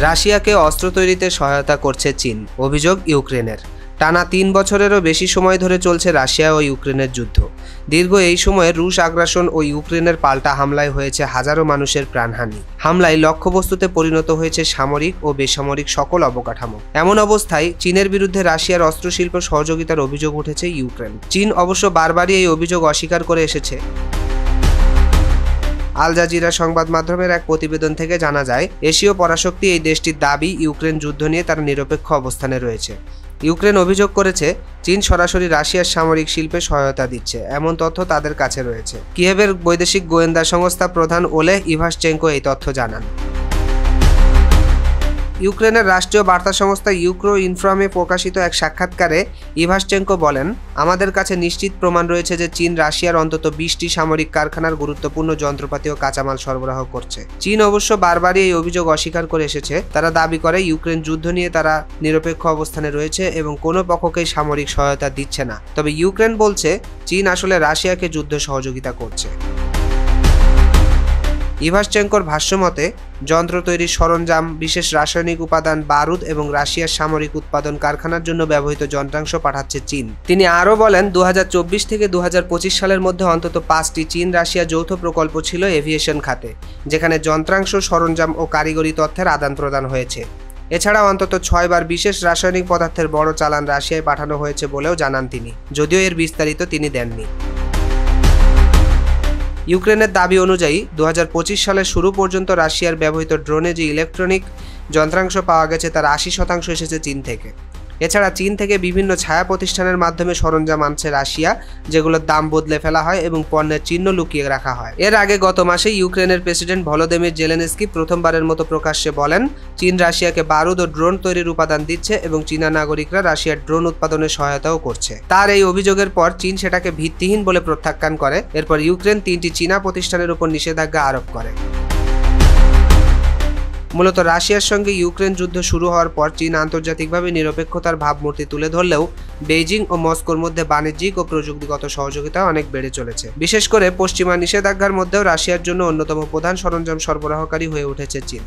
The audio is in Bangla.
রাশিয়াকে অস্ত্র তৈরিতে সহায়তা করছে চীন, অভিযোগ ইউক্রেনের। টানা ৩ বছরেরও বেশি সময় ধরে চলছে রাশিয়া ও ইউক্রেনের যুদ্ধ। দীর্ঘ এই সময়ে রুশ আগ্রাসন ও ইউক্রেনের পাল্টা হামলায় হয়েছে হাজারো মানুষের প্রাণহানি। হামলায় লক্ষ্যবস্তুতে পরিণত হয়েছে সামরিক ও বেসামরিক সকল অবকাঠামো। এমন অবস্থায় চীনের বিরুদ্ধে রাশিয়ার অস্ত্রশিল্প সহযোগিতার অভিযোগ উঠেছে ইউক্রেন। চীন অবশ্য বারবারই এই অভিযোগ অস্বীকার করে এসেছে। আল জাজিরা সংবাদ মাধ্যমের এক প্রতিবেদন থেকে জানা যায়, এশীয় পরাশক্তি এই দেশটির দাবি ইউক্রেন যুদ্ধ নিয়ে তারা নিরপেক্ষ অবস্থানে রয়েছে। ইউক্রেন অভিযোগ করেছে চীন সরাসরি রাশিয়ার সামরিক শিল্পে সহায়তা দিচ্ছে, এমন তথ্য তাদের কাছে রয়েছে। কিয়েভের বৈদেশিক গোয়েন্দা সংস্থা প্রধান ওলেহ ইভাশচেঙ্কো এই তথ্য জানান। ইউক্রেনের রাষ্ট্রীয় বার্তা সংস্থা ইউক্রো ইনফ্রামে প্রকাশিত এক সাক্ষাৎকারে ইভাশচেঙ্কো বলেন, আমাদের কাছে নিশ্চিত প্রমাণ রয়েছে যে চীন রাশিয়ার অন্তত 20টি সামরিক কারখানার গুরুত্বপূর্ণ যন্ত্রপাতি ও কাঁচামাল সরবরাহ করছে। চীন অবশ্য বারবারই এই অভিযোগ অস্বীকার করে এসেছে। তারা দাবি করে ইউক্রেন যুদ্ধ নিয়ে তারা নিরপেক্ষ অবস্থানে রয়েছে এবং কোনো পক্ষকেই সামরিক সহায়তা দিচ্ছে না। তবে ইউক্রেন বলছে চীন আসলে রাশিয়াকে যুদ্ধ সহযোগিতা করছে। ইভাশচেঙ্কোর ভাষ্যমতে, যন্ত্র তৈরির সরঞ্জাম, বিশেষ রাসায়নিক উপাদান, বারুদ এবং রাশিয়ার সামরিক উৎপাদন কারখানার জন্য ব্যবহৃত যন্ত্রাংশ পাঠাচ্ছে চীন। তিনি আরও বলেন, 2024 থেকে 2025 সালের মধ্যে অন্তত 5টি চীন রাশিয়া যৌথ প্রকল্প ছিল এভিয়েশন খাতে, যেখানে যন্ত্রাংশ, সরঞ্জাম ও কারিগরি তথ্যের আদান প্রদান হয়েছে। এছাড়াও অন্তত 6 বার বিশেষ রাসায়নিক পদার্থের বড় চালান রাশিয়ায় পাঠানো হয়েছে বলেও জানান তিনি, যদিও এর বিস্তারিত তিনি দেননি। ইউক্রেনের দাবি অনুযায়ী 2025 সালের শুরু পর্যন্ত রাশিয়ার ব্যবহৃত ড্রোনে যে ইলেকট্রনিক যন্ত্রাংশ পাওয়া গেছে তার 80% এসেছে চীন থেকে। এছাড়া চীন থেকে বিভিন্ন ছায়া প্রতিষ্ঠানের মাধ্যমে সরঞ্জাম আনছে রাশিয়া, যেগুলোর দাম বদলে ফেলা হয় এবং পণ্যের চিহ্ন লুকিয়ে রাখা হয়। এর আগে গত মাসে ইউক্রেনের প্রেসিডেন্ট ভলোদিমির জেলেনস্কি প্রথমবারের মতো প্রকাশ্যে বলেন, চীন রাশিয়াকে বারুদ ও ড্রোন তৈরির উপাদান দিচ্ছে এবং চীনা নাগরিকরা রাশিয়ার ড্রোন উৎপাদনের সহায়তাও করছে। তার এই অভিযোগের পর চীন সেটাকে ভিত্তিহীন বলে প্রত্যাখ্যান করে। এরপর ইউক্রেন 3টি চীনা প্রতিষ্ঠানের উপর নিষেধাজ্ঞা আরোপ করে। মূলত রাশিয়ার সঙ্গে ইউক্রেন যুদ্ধ শুরু হওয়ার পর চীন আন্তর্জাতিকভাবে নিরপেক্ষতার ভাবমূর্তি তুলে ধরলেও বেইজিং ও মস্কোর মধ্যে বাণিজ্যিক ও প্রযুক্তিগত সহযোগিতা অনেক বেড়ে চলেছে। বিশেষ করে পশ্চিমা নিষেধাজ্ঞার মধ্যেও রাশিয়ার জন্য অন্যতম প্রধান সরঞ্জাম সরবরাহকারী হয়ে উঠেছে চীন।